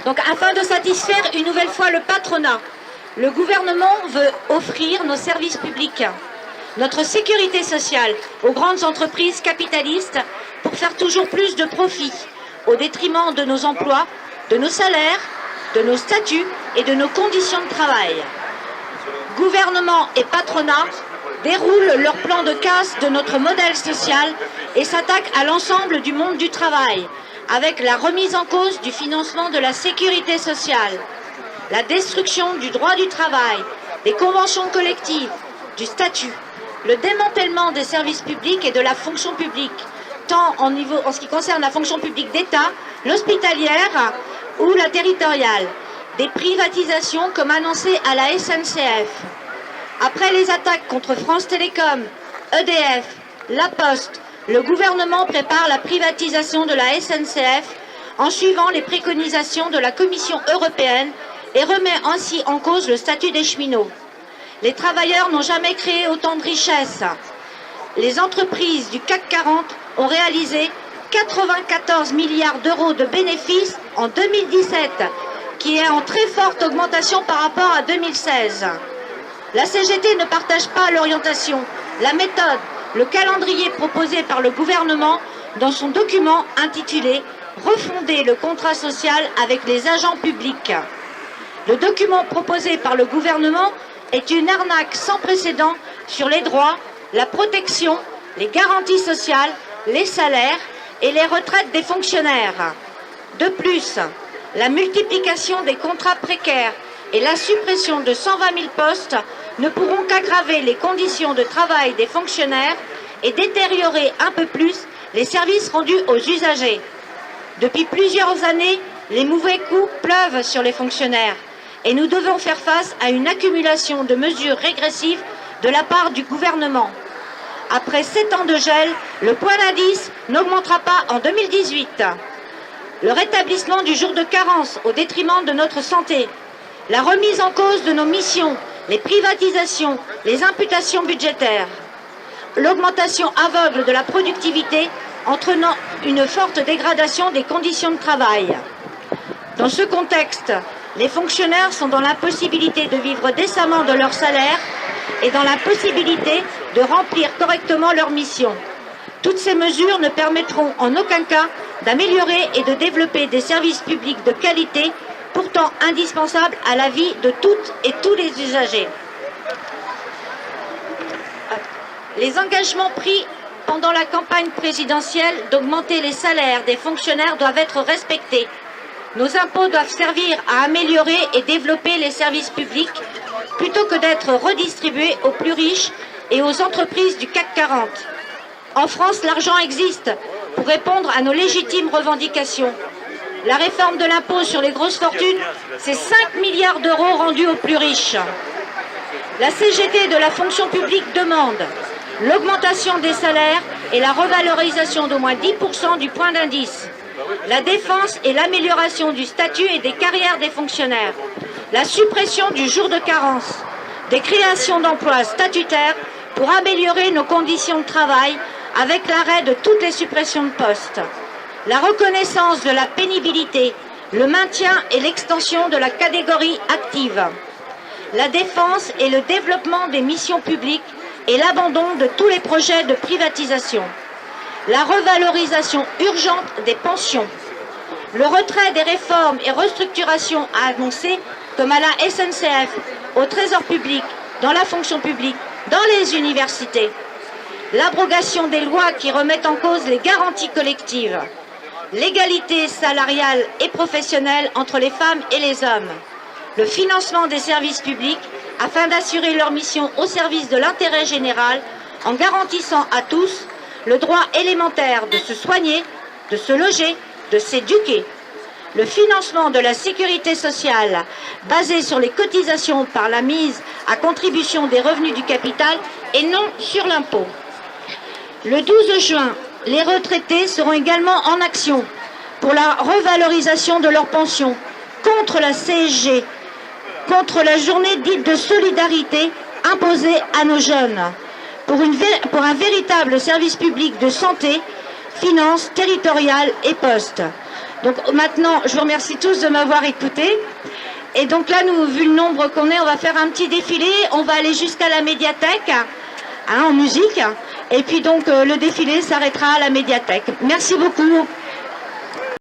Donc afin de satisfaire une nouvelle fois le patronat, le gouvernement veut offrir nos services publics, notre sécurité sociale aux grandes entreprises capitalistes pour faire toujours plus de profit au détriment de nos emplois, de nos salaires, de nos statuts et de nos conditions de travail. Gouvernement et patronat déroulent leur plan de casse de notre modèle social et s'attaquent à l'ensemble du monde du travail, avec la remise en cause du financement de la sécurité sociale, la destruction du droit du travail, des conventions collectives, du statut, le démantèlement des services publics et de la fonction publique, tant en ce qui concerne la fonction publique d'État, l'hospitalière ou la territoriale, des privatisations comme annoncé à la SNCF. Après les attaques contre France Télécom, EDF, La Poste, le gouvernement prépare la privatisation de la SNCF en suivant les préconisations de la Commission européenne et remet ainsi en cause le statut des cheminots. Les travailleurs n'ont jamais créé autant de richesses. Les entreprises du CAC 40 ont réalisé 94 milliards d'euros de bénéfices en 2017, qui est en très forte augmentation par rapport à 2016. La CGT ne partage pas l'orientation, la méthode, le calendrier proposé par le gouvernement dans son document intitulé « Refonder le contrat social avec les agents publics ». Le document proposé par le gouvernement est une arnaque sans précédent sur les droits, la protection, les garanties sociales, les salaires et les retraites des fonctionnaires. De plus, la multiplication des contrats précaires et la suppression de 120 000 postes ne pourront qu'aggraver les conditions de travail des fonctionnaires et détériorer un peu plus les services rendus aux usagers. Depuis plusieurs années, les mauvais coups pleuvent sur les fonctionnaires et nous devons faire face à une accumulation de mesures régressives de la part du gouvernement. Après 7 ans de gel, le point d'indice n'augmentera pas en 2018. Le rétablissement du jour de carence au détriment de notre santé, la remise en cause de nos missions, les privatisations, les imputations budgétaires, l'augmentation aveugle de la productivité entraînant une forte dégradation des conditions de travail. Dans ce contexte, les fonctionnaires sont dans l'impossibilité de vivre décemment de leur salaire et dans l'impossibilité de remplir correctement leur mission. Toutes ces mesures ne permettront en aucun cas d'améliorer et de développer des services publics de qualité, pourtant indispensables à la vie de toutes et tous les usagers. Les engagements pris pendant la campagne présidentielle d'augmenter les salaires des fonctionnaires doivent être respectés. Nos impôts doivent servir à améliorer et développer les services publics plutôt que d'être redistribués aux plus riches et aux entreprises du CAC 40. En France, l'argent existe pour répondre à nos légitimes revendications. La réforme de l'impôt sur les grosses fortunes, c'est 5 milliards d'euros rendus aux plus riches. La CGT de la fonction publique demande l'augmentation des salaires et la revalorisation d'au moins 10% du point d'indice, la défense et l'amélioration du statut et des carrières des fonctionnaires, la suppression du jour de carence, des créations d'emplois statutaires pour améliorer nos conditions de travail avec l'arrêt de toutes les suppressions de postes, la reconnaissance de la pénibilité, le maintien et l'extension de la catégorie active, la défense et le développement des missions publiques et l'abandon de tous les projets de privatisation, la revalorisation urgente des pensions, le retrait des réformes et restructurations annoncées comme à la SNCF, au Trésor public, dans la fonction publique, dans les universités, l'abrogation des lois qui remettent en cause les garanties collectives, l'égalité salariale et professionnelle entre les femmes et les hommes, le financement des services publics afin d'assurer leur mission au service de l'intérêt général en garantissant à tous le droit élémentaire de se soigner, de se loger, de s'éduquer, le financement de la sécurité sociale basé sur les cotisations par la mise à contribution des revenus du capital et non sur l'impôt. Le 12 juin, les retraités seront également en action pour la revalorisation de leurs pensions, contre la CSG, contre la journée dite de solidarité imposée à nos jeunes, pour un véritable service public de santé, finances, territoriales et postes. Donc maintenant, je vous remercie tous de m'avoir écouté. Et donc là, nous, vu le nombre qu'on est, on va faire un petit défilé. On va aller jusqu'à la médiathèque, hein, en musique. Et puis donc, le défilé s'arrêtera à la médiathèque. Merci beaucoup.